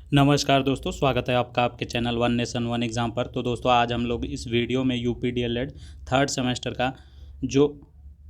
नमस्कार दोस्तों, स्वागत है आपका आपके channel one nation one exam पर। तो दोस्तों आज हम लोग इस वीडियो में यूपी डीएलएड थर्ड सेमेस्टर का जो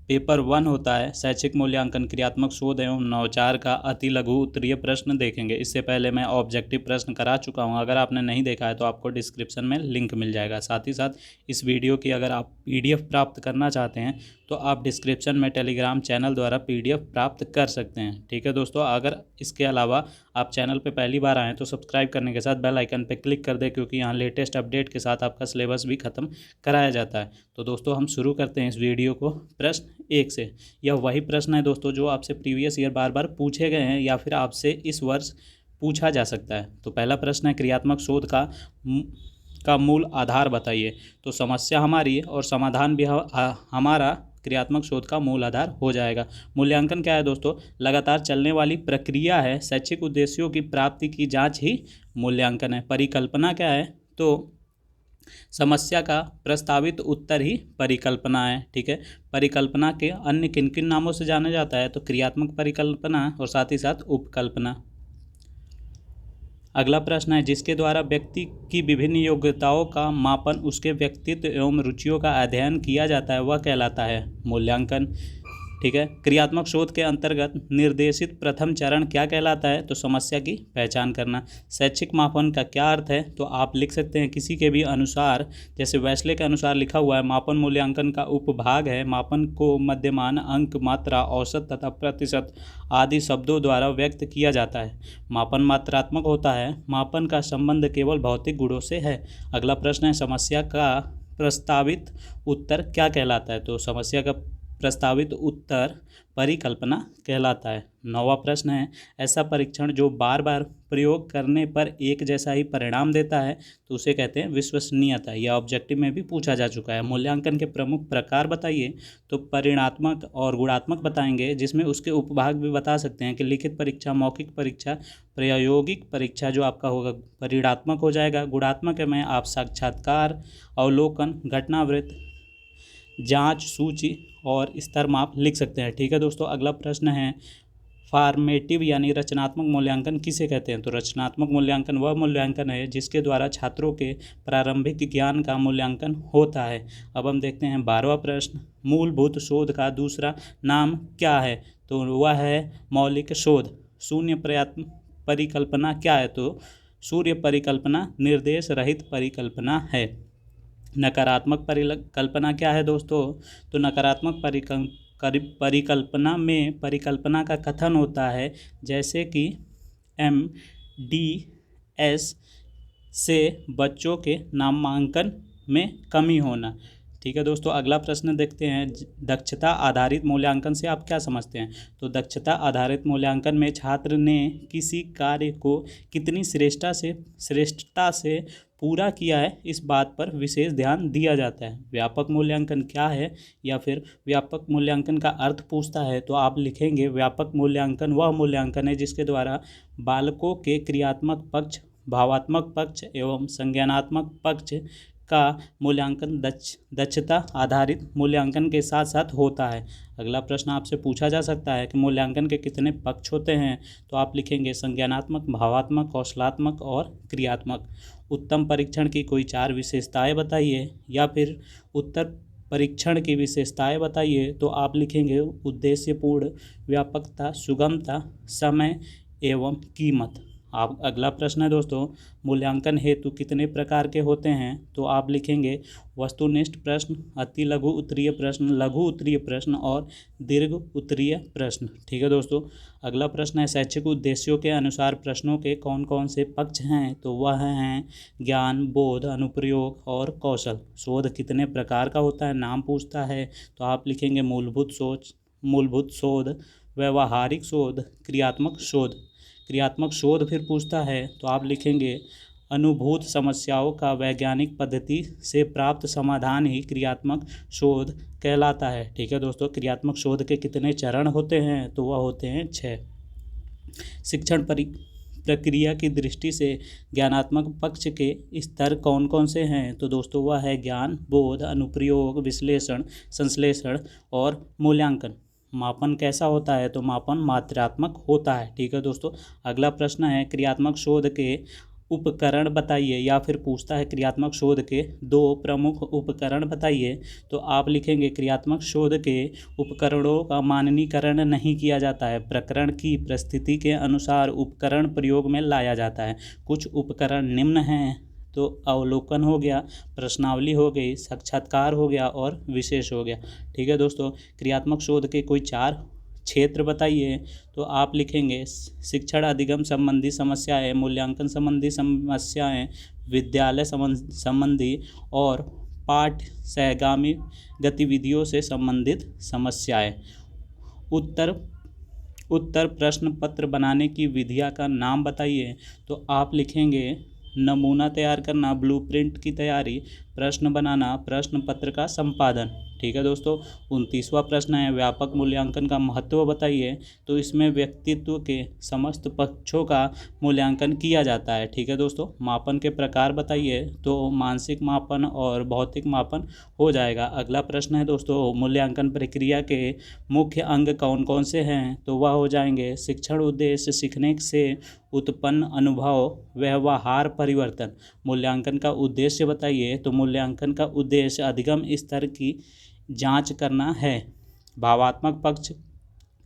पेपर 1 होता है शैक्षिक मूल्यांकन क्रियात्मक शोध एवं नवाचार का अति लघु उत्तरीय प्रश्न देखेंगे। इससे पहले मैं ऑब्जेक्टिव प्रश्न करा चुका हूं। अगर आपने नहीं देखा है तो आपको डिस्क्रिप्शन में लिंक मिल जाएगा। साथ ही साथ इस वीडियो की अगर आप पीडीएफ प्राप्त करना चाहते हैं तो आप डिस्क्रिप्शन में टेलीग्राम चैनल द्वारा पीडीएफ प्राप्त कर सकते हैं। ठीक है दोस्तों, अगर इसके अलावा आप चैनल पे पहली बार आएँ तो सब्सक्राइब करने के साथ बेल आइकन पे क्लिक कर दें, क्योंकि यहाँ लेटेस्ट अपडेट के साथ आपका सिलेबस भी ख़त्म कराया जाता है। तो दोस्तों हम शुरू करते हैं इस वीडियो को प्रश्न 1 से। यह वही प्रश्न है दोस्तों जो आपसे प्रीवियस ईयर बार बार पूछे गए हैं या फिर आपसे इस वर्ष पूछा जा सकता है। तो पहला प्रश्न है क्रियात्मक शोध का मूल आधार बताइए। तो समस्या हमारी है और समाधान भी हमारा क्रियात्मक शोध का मूल आधार हो जाएगा। मूल्यांकन क्या है दोस्तों? लगातार चलने वाली प्रक्रिया है। शैक्षिक उद्देश्यों की प्राप्ति की जांच ही मूल्यांकन है। परिकल्पना क्या है? तो समस्या का प्रस्तावित उत्तर ही परिकल्पना है। ठीक है, परिकल्पना के अन्य किन किन नामों से जाना जाता है? तो क्रियात्मक परिकल्पना और साथ ही साथ उपकल्पना। अगला प्रश्न है जिसके द्वारा व्यक्ति की विभिन्न योग्यताओं का मापन उसके व्यक्तित्व एवं रुचियों का अध्ययन किया जाता है, वह कहलाता है मूल्यांकन। ठीक है, क्रियात्मक शोध के अंतर्गत निर्देशित प्रथम चरण क्या कहलाता है? तो समस्या की पहचान करना। शैक्षिक मापन का क्या अर्थ है? तो आप लिख सकते हैं किसी के भी अनुसार, जैसे वैसले के अनुसार लिखा हुआ है, मापन मूल्यांकन का उपभाग है। मापन को मध्यमान, अंक, मात्रा, औसत तथा प्रतिशत आदि शब्दों द्वारा व्यक्त किया जाता है। मापन मात्रात्मक होता है। मापन का संबंध केवल भौतिक गुणों से है। अगला प्रश्न है समस्या का प्रस्तावित उत्तर क्या कहलाता है? तो समस्या का प्रस्तावित उत्तर परिकल्पना कहलाता है। 9वां प्रश्न है ऐसा परीक्षण जो बार बार प्रयोग करने पर एक जैसा ही परिणाम देता है तो उसे कहते हैं विश्वसनीयता। यह ऑब्जेक्टिव में भी पूछा जा चुका है। मूल्यांकन के प्रमुख प्रकार बताइए। तो परिणात्मक और गुणात्मक बताएंगे, जिसमें उसके उपभाग भी बता सकते हैं कि लिखित परीक्षा, मौखिक परीक्षा, प्रायोगिक परीक्षा जो आपका होगा परिणात्मक हो जाएगा। गुणात्मक में आप साक्षात्कार, अवलोकन, घटनावृत्त, जांच, सूची और स्तर माप लिख सकते हैं। ठीक है दोस्तों, अगला प्रश्न है फॉर्मेटिव यानी रचनात्मक मूल्यांकन किसे कहते हैं? तो रचनात्मक मूल्यांकन वह मूल्यांकन है जिसके द्वारा छात्रों के प्रारंभिक ज्ञान का मूल्यांकन होता है। अब हम देखते हैं 12वां प्रश्न, मूलभूत शोध का दूसरा नाम क्या है? तो वह है मौलिक शोध। शून्य परिकल्पना क्या है? तो शून्य परिकल्पना निर्देश रहित परिकल्पना है। नकारात्मक परिकल्पना क्या है दोस्तों? तो नकारात्मक परिकल्पना में परिकल्पना का कथन होता है जैसे कि MDS से बच्चों के नामांकन में कमी होना। ठीक है दोस्तों, अगला प्रश्न देखते हैं दक्षता आधारित मूल्यांकन से आप क्या समझते हैं? तो दक्षता आधारित मूल्यांकन में छात्र ने किसी कार्य को कितनी श्रेष्ठता से पूरा किया है इस बात पर विशेष ध्यान दिया जाता है। व्यापक मूल्यांकन क्या है या फिर व्यापक मूल्यांकन का अर्थ पूछता है तो आप लिखेंगे व्यापक मूल्यांकन वह मूल्यांकन है जिसके द्वारा बालकों के क्रियात्मक पक्ष, भावात्मक पक्ष एवं संज्ञानात्मक पक्ष का मूल्यांकन दक्षता आधारित मूल्यांकन के साथ साथ होता है। अगला प्रश्न आपसे पूछा जा सकता है कि मूल्यांकन के कितने पक्ष होते हैं? तो आप लिखेंगे संज्ञानात्मक, भावात्मक, कौशलात्मक और क्रियात्मक। उत्तम परीक्षण की कोई 4 विशेषताएं बताइए या फिर उत्तर परीक्षण की विशेषताएं बताइए। तो आप लिखेंगे उद्देश्यपूर्ण, व्यापकता, सुगमता, समय एवं कीमत। आप अगला प्रश्न है दोस्तों मूल्यांकन हेतु कितने प्रकार के होते हैं? तो आप लिखेंगे वस्तुनिष्ठ प्रश्न, अति लघु उत्तरीय प्रश्न, लघु उत्तरीय प्रश्न और दीर्घ उत्तरीय प्रश्न। ठीक है दोस्तों, अगला प्रश्न है शैक्षिक उद्देश्यों के अनुसार प्रश्नों के कौन कौन से पक्ष हैं? तो वह हैं ज्ञान, बोध, अनुप्रयोग और कौशल। शोध कितने प्रकार का होता है? नाम पूछता है तो आप लिखेंगे मूलभूत शोध, व्यवहारिक शोध, क्रियात्मक शोध। क्रियात्मक शोध फिर पूछता है तो आप लिखेंगे अनुभूत समस्याओं का वैज्ञानिक पद्धति से प्राप्त समाधान ही क्रियात्मक शोध कहलाता है। ठीक है दोस्तों, क्रियात्मक शोध के कितने चरण होते हैं? तो वह होते हैं 6। शिक्षण प्रक्रिया की दृष्टि से ज्ञानात्मक पक्ष के स्तर कौन कौन से हैं? तो दोस्तों वह है ज्ञान, बोध, अनुप्रयोग, विश्लेषण, संश्लेषण और मूल्यांकन। मापन कैसा होता है? तो मापन मात्रात्मक होता है। ठीक है दोस्तों। अगला प्रश्न है क्रियात्मक शोध के उपकरण बताइए, या फिर पूछता है क्रियात्मक शोध के 2 प्रमुख उपकरण बताइए। तो आप लिखेंगे क्रियात्मक शोध के उपकरणों का मानकीकरण नहीं किया जाता है, प्रकरण की परिस्थिति के अनुसार उपकरण प्रयोग में लाया जाता है। कुछ उपकरण निम्न हैं, तो अवलोकन हो गया, प्रश्नावली हो गई, साक्षात्कार हो गया और विशेष हो गया। ठीक है दोस्तों। क्रियात्मक शोध के कोई 4 क्षेत्र बताइए। तो आप लिखेंगे शिक्षण अधिगम संबंधी समस्याएं, मूल्यांकन संबंधी समस्याएं, विद्यालय संबंधी और पाठ सहगामी गतिविधियों से संबंधित समस्याएं। उत्तर प्रश्न पत्र बनाने की विधिया का नाम बताइए। तो आप लिखेंगे नमूना तैयार करना, ब्लूप्रिंट की तैयारी, प्रश्न बनाना, प्रश्न पत्र का संपादन। ठीक है दोस्तों। 29वां प्रश्न है व्यापक मूल्यांकन का महत्व बताइए। तो इसमें व्यक्तित्व के समस्त पक्षों का मूल्यांकन किया जाता है। ठीक है दोस्तों। मापन के प्रकार बताइए। तो मानसिक मापन और भौतिक मापन हो जाएगा। अगला प्रश्न है दोस्तों मूल्यांकन प्रक्रिया के मुख्य अंग कौन कौन से हैं? तो वह हो जाएंगे शिक्षण उद्देश्य, सीखने से उत्पन्न अनुभव, व्यवहार परिवर्तन। मूल्यांकन का उद्देश्य बताइए। तो मूल्यांकन का उद्देश्य अधिगम स्तर की जांच करना है। भावात्मक पक्ष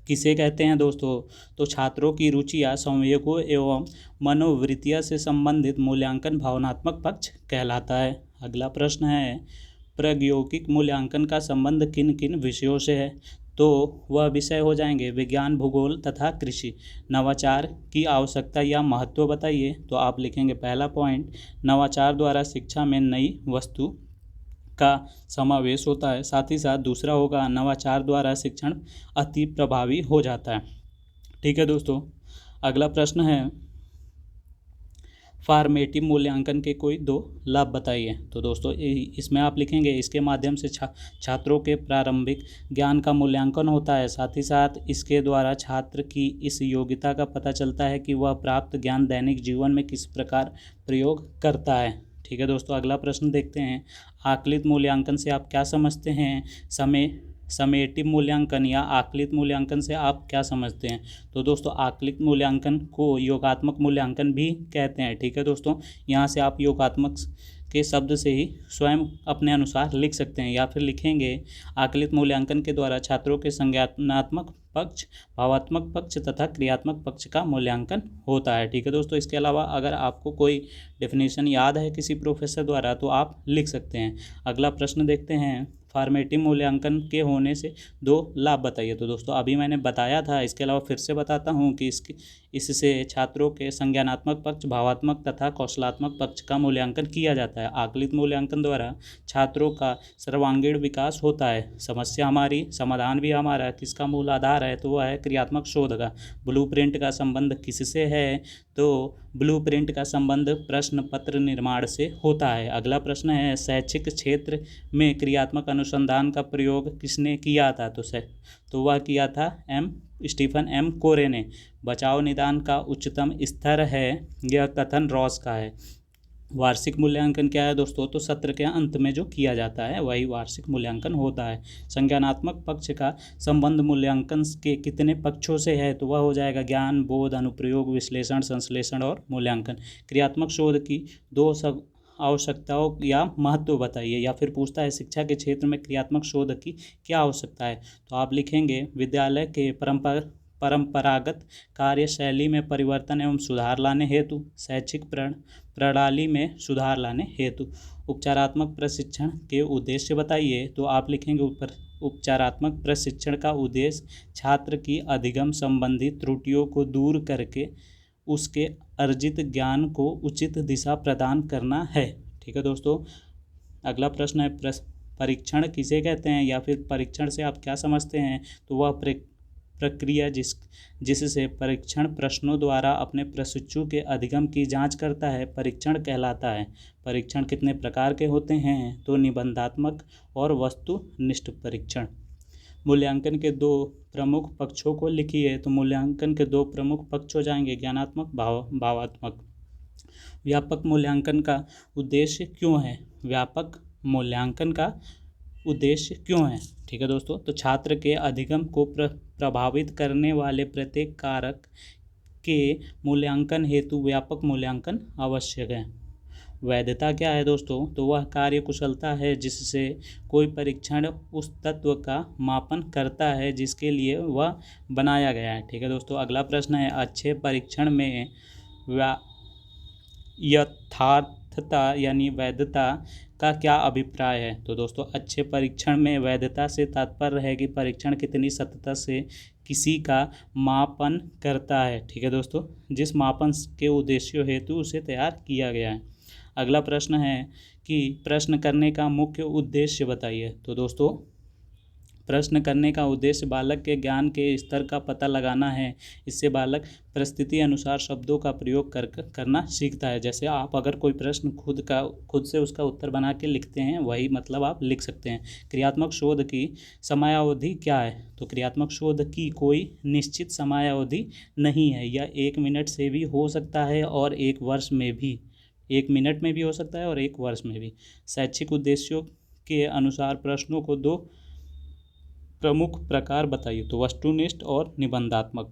किसे कहते हैं दोस्तों? तो छात्रों की रुचियाँ, संवेगों एवं मनोवृत्तियाँ से संबंधित मूल्यांकन भावनात्मक पक्ष कहलाता है। अगला प्रश्न है प्रायोगिक मूल्यांकन का संबंध किन किन विषयों से है? तो वह विषय हो जाएंगे विज्ञान, भूगोल तथा कृषि। नवाचार की आवश्यकता या महत्व बताइए। तो आप लिखेंगे पहला पॉइंट नवाचार द्वारा शिक्षा में नई वस्तु का समावेश होता है। साथ ही साथ दूसरा होगा नवाचार द्वारा शिक्षण अति प्रभावी हो जाता है। ठीक है दोस्तों। अगला प्रश्न है फॉर्मेटिव मूल्यांकन के कोई 2 लाभ बताइए। तो दोस्तों इसमें आप लिखेंगे इसके माध्यम से छात्रों के प्रारंभिक ज्ञान का मूल्यांकन होता है। साथ ही साथ इसके द्वारा छात्र की इस योग्यता का पता चलता है कि वह प्राप्त ज्ञान दैनिक जीवन में किस प्रकार प्रयोग करता है। ठीक है दोस्तों। अगला प्रश्न देखते हैं आकलित मूल्यांकन से आप क्या समझते हैं? समेटिव मूल्यांकन या आकलित मूल्यांकन से आप क्या समझते हैं? तो दोस्तों आकलित मूल्यांकन को योगात्मक मूल्यांकन भी कहते हैं। ठीक है दोस्तों। यहाँ से आप योगात्मक के शब्द से ही स्वयं अपने अनुसार लिख सकते हैं, या फिर लिखेंगे आकलित मूल्यांकन के द्वारा छात्रों के संज्ञानात्मक पक्ष, भावात्मक पक्ष तथा क्रियात्मक पक्ष का मूल्यांकन होता है। ठीक है दोस्तों। इसके अलावा अगर आपको कोई डेफिनेशन याद है किसी प्रोफेसर द्वारा तो आप लिख सकते हैं। अगला प्रश्न देखते हैं फॉर्मेटिव मूल्यांकन के होने से 2 लाभ बताइए। तो दोस्तों अभी मैंने बताया था, इसके अलावा फिर से बताता हूँ कि इससे छात्रों के संज्ञानात्मक पक्ष, भावात्मक तथा कौशलात्मक पक्ष का मूल्यांकन किया जाता है। आकलित मूल्यांकन द्वारा छात्रों का सर्वांगीण विकास होता है। समस्या हमारी, समाधान भी हमारा, किसका मूल आधार है? तो वह है क्रियात्मक शोध का। ब्लूप्रिंट का संबंध किससे है? तो ब्लूप्रिंट का संबंध प्रश्न पत्र निर्माण से होता है। अगला प्रश्न है शैक्षिक क्षेत्र में क्रियात्मक अनुसंधान का प्रयोग किसने किया था? तो वह किया था स्टीफन एम कोरे ने। बचाव निदान का उच्चतम स्तर है, यह कथन रॉस का है। वार्षिक मूल्यांकन क्या है दोस्तों? तो सत्र के अंत में जो किया जाता है वही वार्षिक मूल्यांकन होता है। संज्ञानात्मक पक्ष का संबंध मूल्यांकन के कितने पक्षों से है? तो वह हो जाएगा ज्ञान, बोध, अनुप्रयोग, विश्लेषण, संश्लेषण और मूल्यांकन। क्रियात्मक शोध की 2 सब आवश्यकताओं या महत्व बताइए, या फिर पूछता है शिक्षा के क्षेत्र में क्रियात्मक शोध की क्या आवश्यकता है? तो आप लिखेंगे विद्यालय के परंपरागत कार्यशैली में परिवर्तन एवं सुधार लाने हेतु, शैक्षिक प्रणाली में सुधार लाने हेतु। उपचारात्मक प्रशिक्षण के उद्देश्य बताइए। तो आप लिखेंगे उपचारात्मक प्रशिक्षण का उद्देश्य छात्र की अधिगम संबंधी त्रुटियों को दूर करके उसके अर्जित ज्ञान को उचित दिशा प्रदान करना है। ठीक है दोस्तों। अगला प्रश्न है परीक्षण किसे कहते हैं, या फिर परीक्षण से आप क्या समझते हैं? तो वह प्रक्रिया जिससे परीक्षण प्रश्नों द्वारा अपने प्रशिक्षु के अधिगम की जांच करता है, परीक्षण कहलाता है। परीक्षण कितने प्रकार के होते हैं? तो निबंधात्मक और वस्तुनिष्ठ परीक्षण। मूल्यांकन के 2 प्रमुख पक्षों को लिखिए। तो मूल्यांकन के 2 प्रमुख पक्ष हो जाएंगे ज्ञानात्मक, भावात्मक। व्यापक मूल्यांकन का उद्देश्य क्यों है? व्यापक मूल्यांकन का उद्देश्य क्यों है। ठीक है दोस्तों, तो छात्र के अधिगम को प्रभावित करने वाले प्रत्येक कारक के मूल्यांकन हेतु व्यापक मूल्यांकन आवश्यक है। वैधता क्या है दोस्तों, तो वह कार्य कुशलता है जिससे कोई परीक्षण उस तत्व का मापन करता है जिसके लिए वह बनाया गया है। ठीक है दोस्तों, अगला प्रश्न है अच्छे परीक्षण में यथार्थता यानी वैधता का क्या अभिप्राय है। तो दोस्तों, अच्छे परीक्षण में वैधता से तात्पर्य है कि परीक्षण कितनी सतत से किसी का मापन करता है। ठीक है दोस्तों, जिस मापन के उद्देश्यों हेतु उसे तैयार किया गया है। अगला प्रश्न है कि प्रश्न करने का मुख्य उद्देश्य बताइए। तो दोस्तों, प्रश्न करने का उद्देश्य बालक के ज्ञान के स्तर का पता लगाना है। इससे बालक परिस्थिति अनुसार शब्दों का प्रयोग करना सीखता है। जैसे आप अगर कोई प्रश्न खुद से उसका उत्तर बना के लिखते हैं, वही मतलब आप लिख सकते हैं। क्रियात्मक शोध की समयावधि क्या है। तो क्रियात्मक शोध की कोई निश्चित समयावधि नहीं है। यह 1 मिनट से भी हो सकता है और 1 वर्ष में भी, 1 मिनट में भी हो सकता है और 1 वर्ष में भी। शैक्षिक उद्देश्यों के अनुसार प्रश्नों को 2 प्रमुख प्रकार बताइए। तो वस्तुनिष्ठ और निबंधात्मक।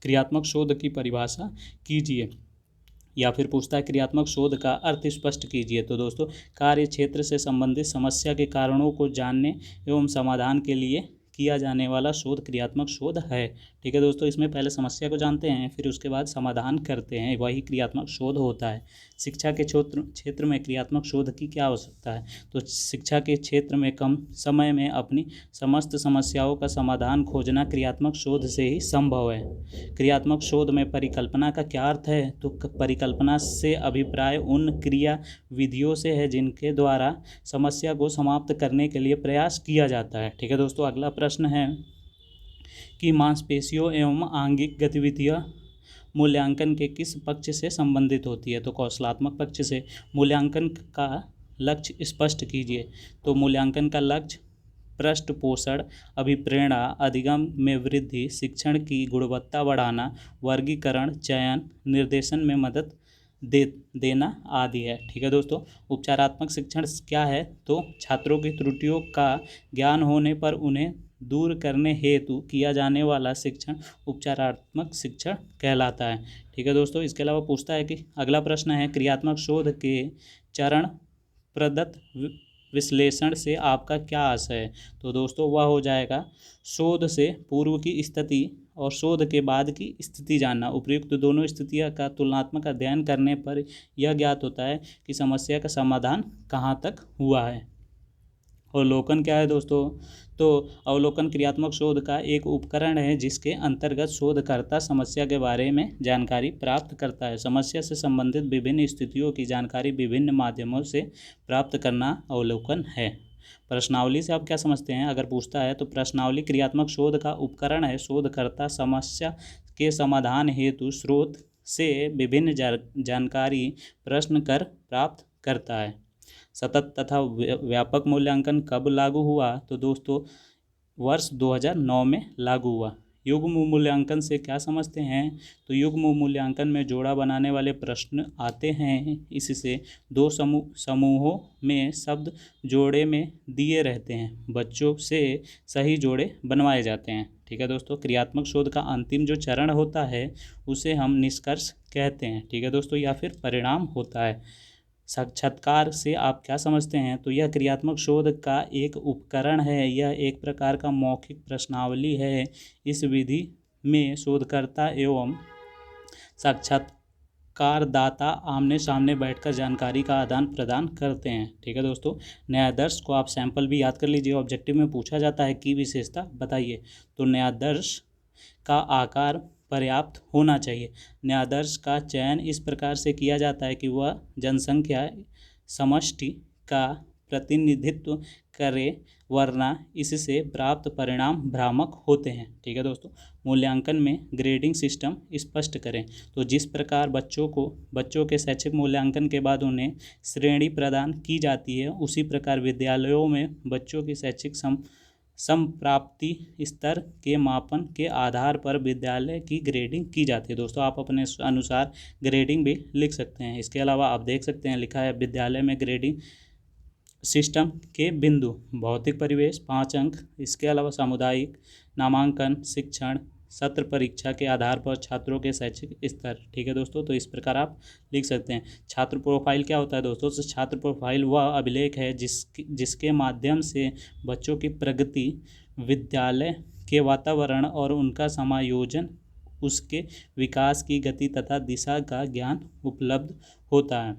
क्रियात्मक शोध की परिभाषा कीजिए, या फिर पूछता है क्रियात्मक शोध का अर्थ स्पष्ट कीजिए। तो दोस्तों, कार्य क्षेत्र से संबंधित समस्या के कारणों को जानने एवं समाधान के लिए किया जाने वाला शोध क्रियात्मक शोध है। ठीक है दोस्तों, इसमें पहले समस्या को जानते हैं, फिर उसके बाद समाधान करते हैं, वही क्रियात्मक शोध होता है। शिक्षा के क्षेत्र में क्रियात्मक शोध की क्या आवश्यकता है। तो शिक्षा के क्षेत्र में कम समय में अपनी समस्त समस्याओं का समाधान खोजना क्रियात्मक शोध से ही संभव है। क्रियात्मक शोध में परिकल्पना का क्या अर्थ है। तो परिकल्पना से अभिप्राय उन क्रिया विधियों से है जिनके द्वारा समस्या को समाप्त करने के लिए प्रयास किया जाता है। ठीक है दोस्तों, अगला प्रश्न है कि मांसपेशियों एवं आंगिक गतिविधियां मूल्यांकन के किस पक्ष से संबंधित होती है। तो कौशलात्मक पक्ष से। मूल्यांकन का लक्ष्य स्पष्ट कीजिए। तो मूल्यांकन का लक्ष्य पृष्ठ पोषण, अभिप्रेरणा, अधिगम में वृद्धि, शिक्षण की गुणवत्ता बढ़ाना, वर्गीकरण, चयन, निर्देशन में मदद देना आदि है। ठीक है दोस्तों, उपचारात्मक शिक्षण क्या है। तो छात्रों की त्रुटियों का ज्ञान होने पर उन्हें दूर करने हेतु किया जाने वाला शिक्षण उपचारात्मक शिक्षण कहलाता है। ठीक है दोस्तों, इसके अलावा पूछता है कि अगला प्रश्न है क्रियात्मक शोध के चरण प्रदत्त विश्लेषण से आपका क्या आशय है। तो दोस्तों, वह हो जाएगा शोध से पूर्व की स्थिति और शोध के बाद की स्थिति जानना। उपयुक्त दोनों स्थितियों का तुलनात्मक अध्ययन करने पर यह ज्ञात होता है कि समस्या का समाधान कहाँ तक हुआ है। अवलोकन क्या है दोस्तों। तो अवलोकन क्रियात्मक शोध का एक उपकरण है जिसके अंतर्गत शोधकर्ता समस्या के बारे में जानकारी प्राप्त करता है। समस्या से संबंधित विभिन्न स्थितियों की जानकारी विभिन्न माध्यमों से प्राप्त करना अवलोकन है। प्रश्नावली से आप क्या समझते हैं। अगर पूछता है तो प्रश्नावली क्रियात्मक शोध का उपकरण है। शोधकर्ता समस्या के समाधान हेतु स्रोत से विभिन्न जानकारी प्रश्न कर प्राप्त करता है। सतत तथा व्यापक मूल्यांकन कब लागू हुआ। तो दोस्तों, वर्ष 2009 में लागू हुआ। युग्म मूल्यांकन से क्या समझते हैं। तो युग्म मूल्यांकन में जोड़ा बनाने वाले प्रश्न आते हैं। इससे 2 समूहों में शब्द जोड़े में दिए रहते हैं, बच्चों से सही जोड़े बनवाए जाते हैं। ठीक है दोस्तों, क्रियात्मक शोध का अंतिम जो चरण होता है उसे हम निष्कर्ष कहते हैं। ठीक है दोस्तों, या फिर परिणाम होता है। साक्षात्कार से आप क्या समझते हैं। तो यह क्रियात्मक शोध का एक उपकरण है। यह एक प्रकार का मौखिक प्रश्नावली है। इस विधि में शोधकर्ता एवं साक्षात्कारदाता आमने सामने बैठकर जानकारी का आदान प्रदान करते हैं। ठीक है दोस्तों, न्यायाधीश को आप सैंपल भी याद कर लीजिए। ऑब्जेक्टिव में पूछा जाता है की विशेषता बताइए। तो न्यायाधीश का आकार पर्याप्त होना चाहिए। न्यायाधीश का चयन इस प्रकार से किया जाता है कि वह जनसंख्या समष्टि का प्रतिनिधित्व करे, वरना इससे प्राप्त परिणाम भ्रामक होते हैं। ठीक है दोस्तों, मूल्यांकन में ग्रेडिंग सिस्टम स्पष्ट करें। तो जिस प्रकार बच्चों के शैक्षिक मूल्यांकन के बाद उन्हें श्रेणी प्रदान की जाती है, उसी प्रकार विद्यालयों में बच्चों की शैक्षिक संप्राप्ति स्तर के मापन के आधार पर विद्यालय की ग्रेडिंग की जाती है। दोस्तों, आप अपने अनुसार ग्रेडिंग भी लिख सकते हैं। इसके अलावा आप देख सकते हैं लिखा है विद्यालय में ग्रेडिंग सिस्टम के बिंदु, भौतिक परिवेश 5 अंक, इसके अलावा सामुदायिक, नामांकन, शिक्षण, सत्र परीक्षा के आधार पर छात्रों के शैक्षिक स्तर। ठीक है दोस्तों, तो इस प्रकार आप लिख सकते हैं। छात्र प्रोफाइल क्या होता है दोस्तों? तो छात्र प्रोफाइल वह अभिलेख है जिसके माध्यम से बच्चों की प्रगति, विद्यालय के वातावरण और उनका समायोजन, उसके विकास की गति तथा दिशा का ज्ञान उपलब्ध होता है।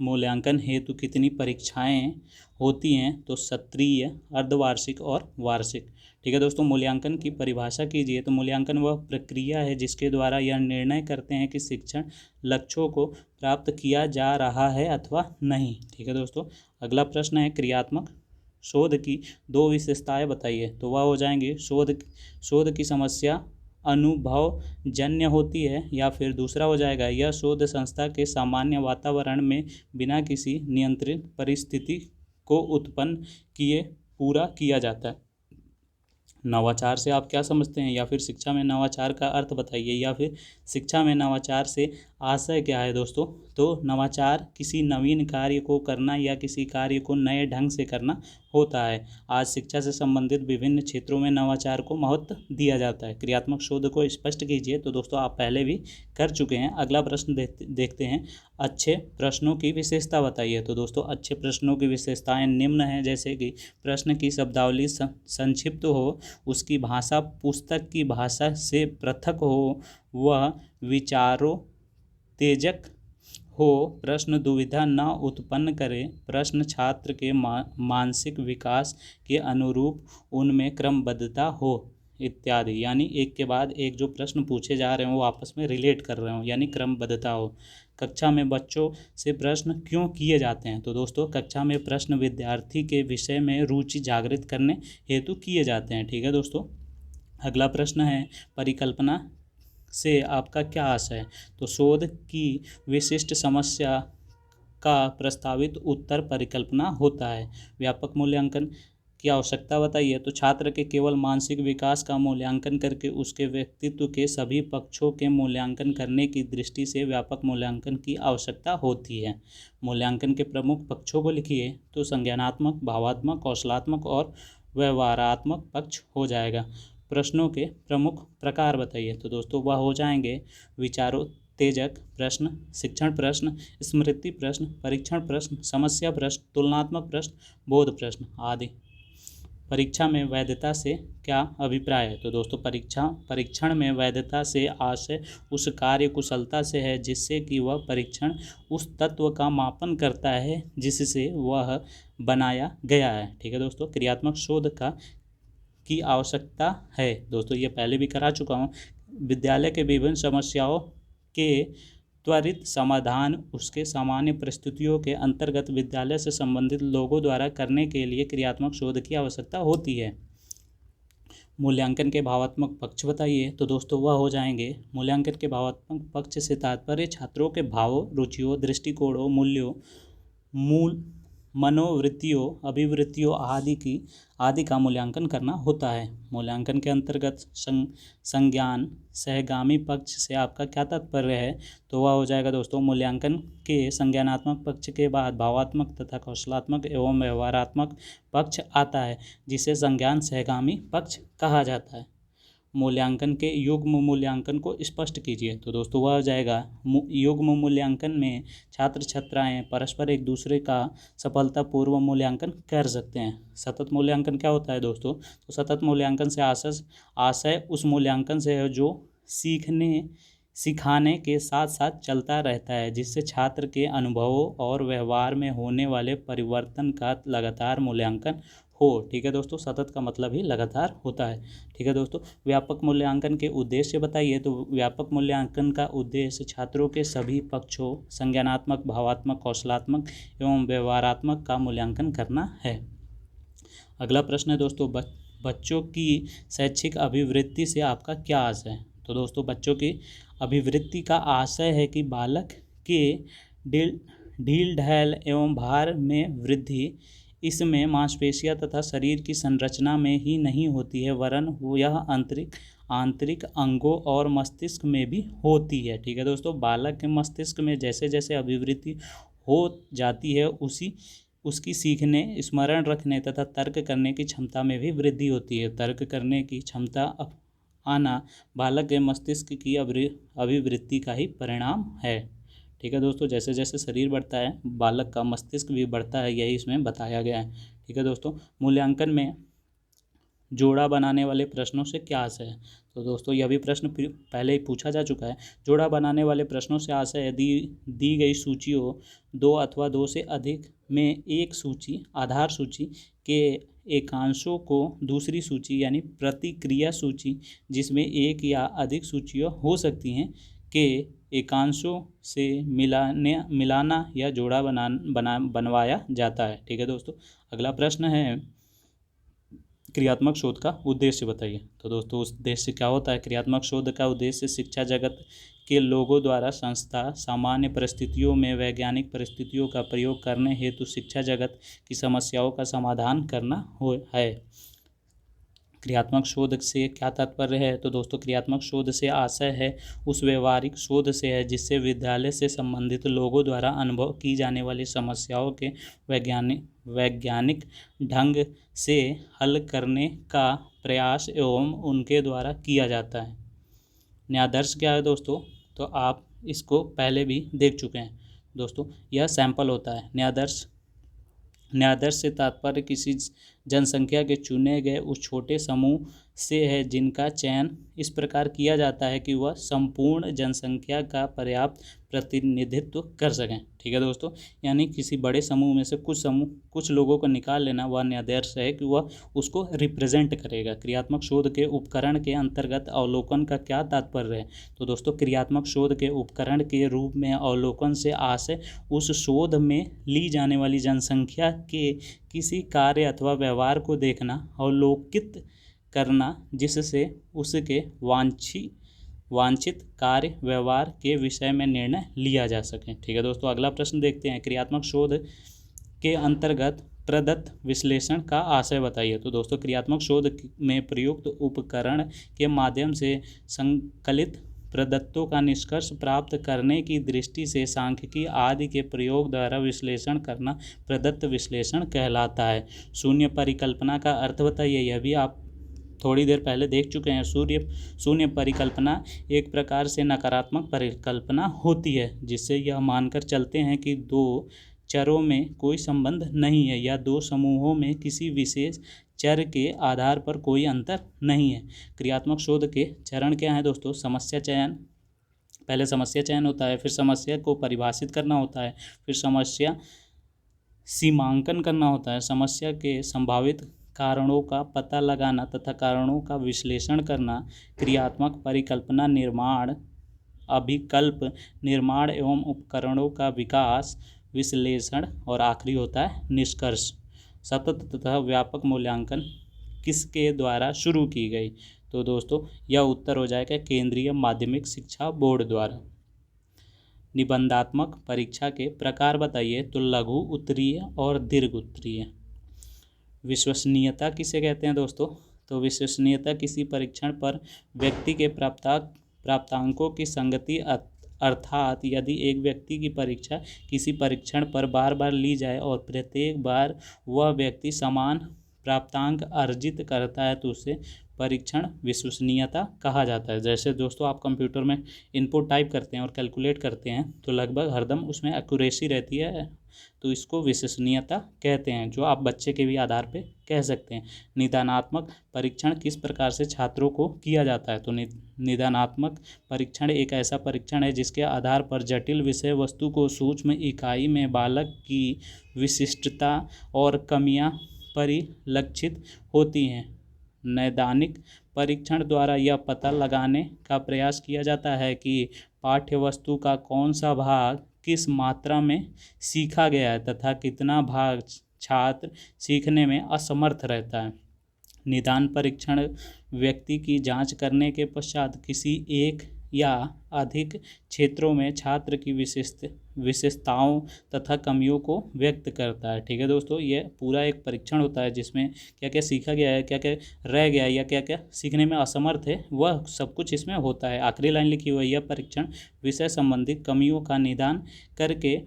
मूल्यांकन हेतु कितनी परीक्षाएं होती हैं? तो सत्रीय, अर्धवार्षिक और वार्षिक। ठीक है दोस्तों, मूल्यांकन की परिभाषा कीजिए। तो मूल्यांकन वह प्रक्रिया है जिसके द्वारा यह निर्णय करते हैं कि शिक्षण लक्ष्यों को प्राप्त किया जा रहा है अथवा नहीं। ठीक है दोस्तों, अगला प्रश्न है क्रियात्मक शोध की 2 विशेषताएं बताइए। तो वह हो जाएंगे शोध की समस्या अनुभवजन्य होती है, या फिर दूसरा हो जाएगा यह शोध संस्था के सामान्य वातावरण में बिना किसी नियंत्रित परिस्थिति को उत्पन्न किए पूरा किया जाता है। नवाचार से आप क्या समझते हैं? या फिर शिक्षा में नवाचार का अर्थ बताइए, या फिर शिक्षा में नवाचार से आशय क्या है दोस्तों? तो नवाचार किसी नवीन कार्य को करना या किसी कार्य को नए ढंग से करना होता है। आज शिक्षा से संबंधित विभिन्न क्षेत्रों में नवाचार को महत्व दिया जाता है। क्रियात्मक शोध को स्पष्ट कीजिए। तो दोस्तों आप पहले भी कर चुके हैं। अगला प्रश्न देखते हैं, अच्छे प्रश्नों की विशेषता बताइए। तो दोस्तों अच्छे प्रश्नों की विशेषताएं निम्न हैं, जैसे कि प्रश्न की शब्दावली संक्षिप्त हो, उसकी भाषा पुस्तक की भाषा से पृथक हो, वह विचारोत्तेजक हो, प्रश्न दुविधा न उत्पन्न करे, प्रश्न छात्र के मानसिक विकास के अनुरूप उनमें क्रमबद्धता हो, इत्यादि। यानी एक के बाद एक जो प्रश्न पूछे जा रहे हों वो आपस में रिलेट कर रहे हों, यानी क्रमबद्धता हो। कक्षा में बच्चों से प्रश्न क्यों किए जाते हैं? तो दोस्तों कक्षा में प्रश्न विद्यार्थी के विषय में रुचि जागृत करने हेतु किए जाते हैं। ठीक है दोस्तों, अगला प्रश्न है परिकल्पना से आपका क्या आशय है? तो शोध की विशिष्ट समस्या का प्रस्तावित उत्तर परिकल्पना होता है। व्यापक मूल्यांकन की आवश्यकता बताइए। तो छात्र के केवल मानसिक विकास का मूल्यांकन करके उसके व्यक्तित्व के सभी पक्षों के मूल्यांकन करने की दृष्टि से व्यापक मूल्यांकन की आवश्यकता होती है। मूल्यांकन के प्रमुख पक्षों को लिखिए। तो संज्ञानात्मक, भावात्मक, कौशलात्मक और व्यवहारात्मक पक्ष हो जाएगा। प्रश्नों के प्रमुख प्रकार बताइए। तो दोस्तों वह हो जाएंगे विचारोत्तेजक प्रश्न, शिक्षण प्रश्न, स्मृति प्रश्न, परीक्षण प्रश्न, समस्या प्रश्न, तुलनात्मक प्रश्न, बोध प्रश्न आदि। परीक्षा में वैधता से क्या अभिप्राय है? तो दोस्तों परीक्षण में वैधता से आशय उस कार्य कुशलता से है जिससे कि वह परीक्षण उस तत्व का मापन करता है जिससे वह बनाया गया है। ठीक है दोस्तों, क्रियात्मक शोध की आवश्यकता है। दोस्तों ये पहले भी करा चुका हूँ। विद्यालय के विभिन्न समस्याओं के त्वरित समाधान उसके सामान्य परिस्थितियों के अंतर्गत विद्यालय से संबंधित लोगों द्वारा करने के लिए क्रियात्मक शोध की आवश्यकता होती है। मूल्यांकन के भावात्मक पक्ष बताइए। तो दोस्तों वह हो जाएंगे, मूल्यांकन के भावात्मक पक्ष से तात्पर्य छात्रों के भावों, रुचियों, दृष्टिकोणों, मूल्यों, मनोवृत्तियों, अभिवृत्तियों आदि का मूल्यांकन करना होता है। मूल्यांकन के अंतर्गत संज्ञान सहगामी पक्ष से आपका क्या तात्पर्य है? तो वह हो जाएगा दोस्तों, मूल्यांकन के संज्ञानात्मक पक्ष के बाद भावात्मक तथा कौशलात्मक एवं व्यवहारात्मक पक्ष आता है, जिसे संज्ञान सहगामी पक्ष कहा जाता है। मूल्यांकन के युग्म मूल्यांकन को स्पष्ट कीजिए। तो दोस्तों वह हो जाएगा, युग्म मूल्यांकन में छात्र छात्राएं परस्पर एक दूसरे का सफलतापूर्वक मूल्यांकन कर सकते हैं। सतत मूल्यांकन क्या होता है दोस्तों? तो सतत मूल्यांकन से आशय उस मूल्यांकन से है जो सिखाने के साथ साथ चलता रहता है, जिससे छात्र के अनुभवों और व्यवहार में होने वाले परिवर्तन का लगातार मूल्यांकन हो। ठीक है दोस्तों, सतत का मतलब ही लगातार होता है। ठीक है दोस्तों, व्यापक मूल्यांकन के उद्देश्य बताइए। तो व्यापक मूल्यांकन का उद्देश्य छात्रों के सभी पक्षों संज्ञानात्मक, भावात्मक, कौशलात्मक एवं व्यवहारात्मक का मूल्यांकन करना है। अगला प्रश्न है दोस्तों, बच्चों की शैक्षिक अभिवृद्धि से आपका क्या आशय है? तो दोस्तों बच्चों की अभिवृद्धि का आशय है कि बालक के ढील ढाल एवं भार में वृद्धि इसमें मांसपेशियां तथा शरीर की संरचना में ही नहीं होती है, वरन यह आंतरिक अंगों और मस्तिष्क में भी होती है। ठीक है दोस्तों, बालक के मस्तिष्क में जैसे जैसे अभिवृद्धि हो जाती है उसी उसकी सीखने, स्मरण रखने तथा तर्क करने की क्षमता में भी वृद्धि होती है। तर्क करने की क्षमता आना बालक के मस्तिष्क की अभिवृद्धि का ही परिणाम है। ठीक है दोस्तों, जैसे जैसे शरीर बढ़ता है बालक का मस्तिष्क भी बढ़ता है, यही इसमें बताया गया है। ठीक है दोस्तों, मूल्यांकन में जोड़ा बनाने वाले प्रश्नों से क्या आशय है? तो दोस्तों यह भी प्रश्न पहले ही पूछा जा चुका है। जोड़ा बनाने वाले प्रश्नों से आशय है दी गई सूचियों, दो अथवा दो से अधिक में एक सूची, आधार सूची के एकांशों को दूसरी सूची यानी प्रतिक्रिया सूची, जिसमें एक या अधिक सूचियाँ हो सकती हैं, के एकांशों से मिलाना या जोड़ा बनवाया जाता है। ठीक है दोस्तों, अगला प्रश्न है क्रियात्मक शोध का उद्देश्य बताइए। तो दोस्तों उद्देश्य क्या होता है? क्रियात्मक शोध का उद्देश्य शिक्षा जगत के लोगों द्वारा संस्था सामान्य परिस्थितियों में वैज्ञानिक परिस्थितियों का प्रयोग करने हेतु शिक्षा जगत की समस्याओं का समाधान करना है। क्रियात्मक शोध से क्या तात्पर्य है? तो दोस्तों क्रियात्मक शोध से आशय है उस व्यवहारिक शोध से है जिससे विद्यालय से संबंधित लोगों द्वारा अनुभव की जाने वाली समस्याओं के वैज्ञानिक ढंग से हल करने का प्रयास एवं उनके द्वारा किया जाता है। न्यायादर्श क्या है दोस्तों? तो आप इसको पहले भी देख चुके हैं दोस्तों, यह सैंपल होता है। न्यायादर्श से तात्पर्य किसी जनसंख्या के चुने गए उस छोटे समूह से है जिनका चयन इस प्रकार किया जाता है कि वह संपूर्ण जनसंख्या का पर्याप्त प्रतिनिधित्व कर सकें। ठीक है दोस्तों, यानी किसी बड़े समूह में से कुछ लोगों को निकाल लेना, वह न्यायादर्श है कि वह उसको रिप्रेजेंट करेगा। क्रियात्मक शोध के उपकरण के अंतर्गत अवलोकन का क्या तात्पर्य है? तो दोस्तों क्रियात्मक शोध के उपकरण के रूप में अवलोकन से आशय उस शोध में ली जाने वाली जनसंख्या के किसी कार्य अथवा व्यवहार को देखना, अवलोकित करना, जिससे उसके वांछित कार्य व्यवहार के विषय में निर्णय लिया जा सके। ठीक है दोस्तों, अगला प्रश्न देखते हैं। क्रियात्मक शोध के अंतर्गत प्रदत्त विश्लेषण का आशय बताइए। तो दोस्तों क्रियात्मक शोध में प्रयुक्त उपकरण के माध्यम से संकलित प्रदत्तों का निष्कर्ष प्राप्त करने की दृष्टि से सांख्यिकी आदि के प्रयोग द्वारा विश्लेषण करना प्रदत्त विश्लेषण कहलाता है। शून्य परिकल्पना का अर्थ बताइए। यह भी आप थोड़ी देर पहले देख चुके हैं। शून्य परिकल्पना एक प्रकार से नकारात्मक परिकल्पना होती है, जिससे यह मानकर चलते हैं कि दो चरों में कोई संबंध नहीं है या दो समूहों में किसी विशेष चर के आधार पर कोई अंतर नहीं है। क्रियात्मक शोध के चरण क्या हैं दोस्तों? समस्या चयन, पहले समस्या चयन होता है, फिर समस्या को परिभाषित करना होता है, फिर समस्या सीमांकन करना होता है, समस्या के संभावित कारणों का पता लगाना तथा कारणों का विश्लेषण करना, क्रियात्मक परिकल्पना निर्माण, अभिकल्प निर्माण एवं उपकरणों का विकास, विश्लेषण और आखिरी होता है निष्कर्ष। सतत तथा व्यापक मूल्यांकन किसके द्वारा शुरू की गई? तो दोस्तों यह उत्तर हो जाएगा केंद्रीय माध्यमिक शिक्षा बोर्ड द्वारा। निबंधात्मक परीक्षा के प्रकार बताइए। तो लघु उत्तरीय और दीर्घ उत्तरीय। विश्वसनीयता किसे कहते हैं दोस्तों? तो विश्वसनीयता किसी परीक्षण पर व्यक्ति के प्राप्तांकों की संगति, अर्थात यदि एक व्यक्ति की परीक्षा किसी परीक्षण पर बार बार ली जाए और प्रत्येक बार वह व्यक्ति समान प्राप्तांक अर्जित करता है तो उसे परीक्षण विश्वसनीयता कहा जाता है। जैसे दोस्तों आप कंप्यूटर में इनपुट टाइप करते हैं और कैलकुलेट करते हैं तो लगभग हरदम उसमें एक्यूरेसी रहती है, तो इसको विश्वसनीयता कहते हैं, जो आप बच्चे के भी आधार पे कह सकते हैं। निदानात्मक परीक्षण किस प्रकार से छात्रों को किया जाता है? तो निदानात्मक परीक्षण एक ऐसा परीक्षण है जिसके आधार पर जटिल विषय वस्तु को सूक्ष्म इकाई में बालक की विशिष्टता और कमियां परिलक्षित होती हैं। नैदानिक परीक्षण द्वारा यह पता लगाने का प्रयास किया जाता है कि पाठ्य वस्तु का कौन सा भाग किस मात्रा में सीखा गया है तथा कितना भाग छात्र सीखने में असमर्थ रहता है। निदान परीक्षण व्यक्ति की जांच करने के पश्चात किसी एक या अधिक क्षेत्रों में छात्र की विशेषताओं तथा कमियों को व्यक्त करता है। ठीक है दोस्तों, ये पूरा एक परीक्षण होता है जिसमें क्या क्या सीखा गया है, क्या क्या रह गया है या क्या क्या सीखने में असमर्थ है, वह सब कुछ इसमें होता है। आखिरी लाइन लिखी हुई है, यह परीक्षण विषय संबंधित कमियों का निदान करके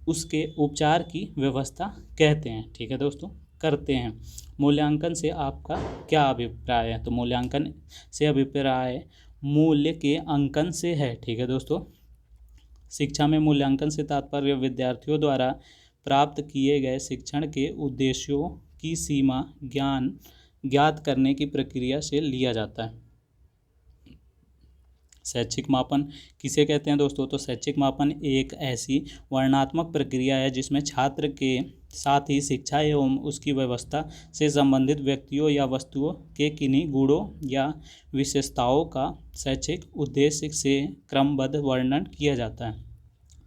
उसके उपचार की व्यवस्था कहते हैं। ठीक है दोस्तों, करते हैं। मूल्यांकन से आपका क्या अभिप्राय है? तो मूल्यांकन से अभिप्राय मूल्य के अंकन से है। ठीक है दोस्तों, शिक्षा में मूल्यांकन से तात्पर्य विद्यार्थियों द्वारा प्राप्त किए गए शिक्षण के उद्देश्यों की सीमा ज्ञात करने की प्रक्रिया से लिया जाता है। शैक्षिक मापन किसे कहते हैं दोस्तों? तो शैक्षिक मापन एक ऐसी वर्णनात्मक प्रक्रिया है जिसमें छात्र के साथ ही शिक्षा एवं उसकी व्यवस्था से संबंधित व्यक्तियों या वस्तुओं के किन्हीं गुणों या विशेषताओं का शैक्षिक उद्देश्य से क्रमबद्ध वर्णन किया जाता है।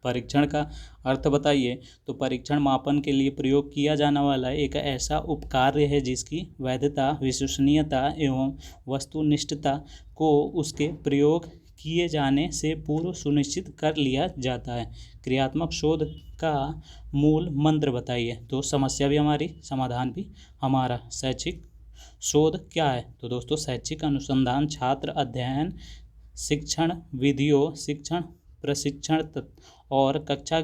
परीक्षण का अर्थ बताइए। तो परीक्षण मापन के लिए प्रयोग किया जाने वाला एक ऐसा उपकार्य है जिसकी वैधता, विश्वसनीयता एवं वस्तुनिष्ठता को उसके प्रयोग किए जाने से पूर्व सुनिश्चित कर लिया जाता है। क्रियात्मक शोध का मूल मंत्र बताइए। तो समस्या भी हमारी, समाधान भी हमारा। शैक्षिक शोध क्या है? तो दोस्तों शैक्षिक अनुसंधान छात्र अध्ययन, शिक्षण विधियों, शिक्षण प्रशिक्षण और कक्षा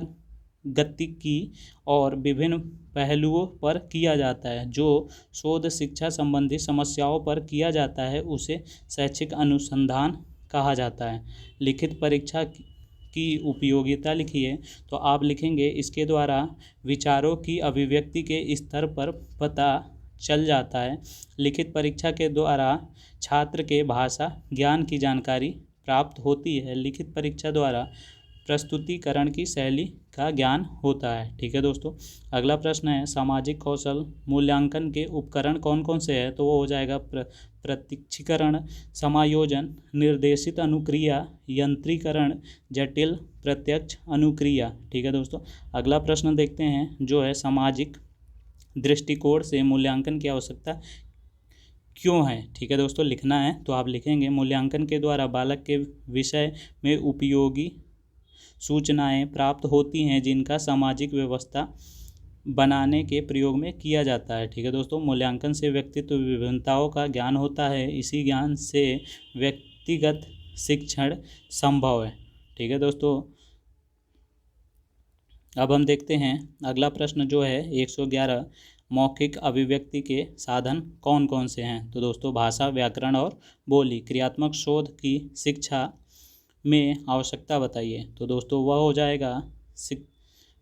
गतिकी और विभिन्न पहलुओं पर किया जाता है। जो शोध शिक्षा संबंधी समस्याओं पर किया जाता है उसे शैक्षिक अनुसंधान कहा जाता है। लिखित परीक्षा की उपयोगिता लिखिए। तो आप लिखेंगे, इसके द्वारा विचारों की अभिव्यक्ति के स्तर पर पता चल जाता है। लिखित परीक्षा के द्वारा छात्र के भाषा ज्ञान की जानकारी प्राप्त होती है। लिखित परीक्षा द्वारा प्रस्तुतिकरण की शैली का ज्ञान होता है। ठीक है दोस्तों, अगला प्रश्न है, सामाजिक कौशल मूल्यांकन के उपकरण कौन कौन से हैं? तो वो हो जाएगा प्रत्यक्षीकरण, समायोजन, निर्देशित अनुक्रिया, यंत्रीकरण, जटिल प्रत्यक्ष अनुक्रिया। ठीक है दोस्तों, अगला प्रश्न देखते हैं जो है, सामाजिक दृष्टिकोण से मूल्यांकन की आवश्यकता क्यों है? ठीक है दोस्तों, लिखना है तो आप लिखेंगे, मूल्यांकन के द्वारा बालक के विषय में उपयोगी सूचनाएं प्राप्त होती हैं जिनका सामाजिक व्यवस्था बनाने के प्रयोग में किया जाता है। ठीक है दोस्तों, मूल्यांकन से व्यक्तित्व विभिन्नताओं का ज्ञान होता है। इसी ज्ञान से व्यक्तिगत शिक्षण संभव है। ठीक है दोस्तों, अब हम देखते हैं अगला प्रश्न जो है 111, मौखिक अभिव्यक्ति के साधन कौन कौन से हैं? तो दोस्तों भाषा, व्याकरण और बोली। क्रियात्मक शोध की शिक्षा में आवश्यकता बताइए। तो दोस्तों वह हो जाएगा,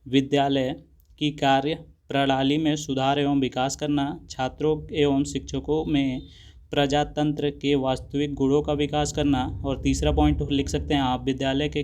विद्यालय की कार्य प्रणाली में सुधार एवं विकास करना, छात्रों एवं शिक्षकों में प्रजातंत्र के वास्तविक गुणों का विकास करना। और तीसरा पॉइंट लिख सकते हैं आप, विद्यालय के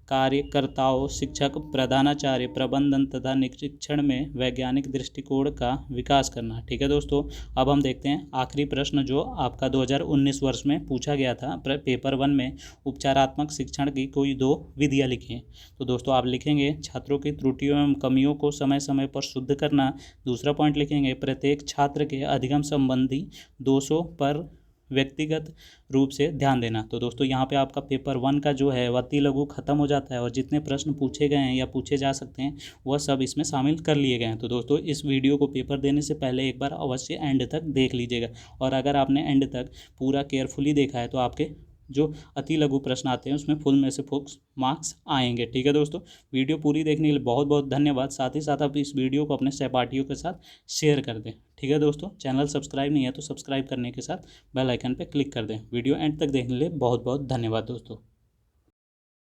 कार्यकर्ताओं, शिक्षक, प्रधानाचार्य, प्रबंधन तथा निरीक्षण में वैज्ञानिक दृष्टिकोण का विकास करना। ठीक है दोस्तों, अब हम देखते हैं आखिरी प्रश्न जो आपका 2019 वर्ष में पूछा गया था पेपर 1 में, उपचारात्मक शिक्षण की कोई 2 विधियाँ लिखें। तो दोस्तों आप लिखेंगे, छात्रों की त्रुटियों एवं कमियों को समय समय पर शुद्ध करना। दूसरा पॉइंट लिखेंगे, प्रत्येक छात्र के अधिगम संबंधी दोषों पर व्यक्तिगत रूप से ध्यान देना। तो दोस्तों यहाँ पे आपका पेपर 1 का जो है अति लघु खत्म हो जाता है और जितने प्रश्न पूछे गए हैं या पूछे जा सकते हैं वह सब इसमें शामिल कर लिए गए हैं। तो दोस्तों इस वीडियो को पेपर देने से पहले एक बार अवश्य एंड तक देख लीजिएगा, और अगर आपने एंड तक पूरा केयरफुली देखा है तो आपके जो अति लघु प्रश्न आते हैं उसमें फुल में से फुल मार्क्स आएंगे। ठीक है दोस्तों, वीडियो पूरी देखने के लिए बहुत बहुत धन्यवाद। साथ ही साथ आप इस वीडियो को अपने सहपाठियों के साथ शेयर कर दें। ठीक है दोस्तों, चैनल सब्सक्राइब नहीं है तो सब्सक्राइब करने के साथ बेल आइकन पर क्लिक कर दें। वीडियो एंड तक देखने के लिए बहुत बहुत धन्यवाद दोस्तों।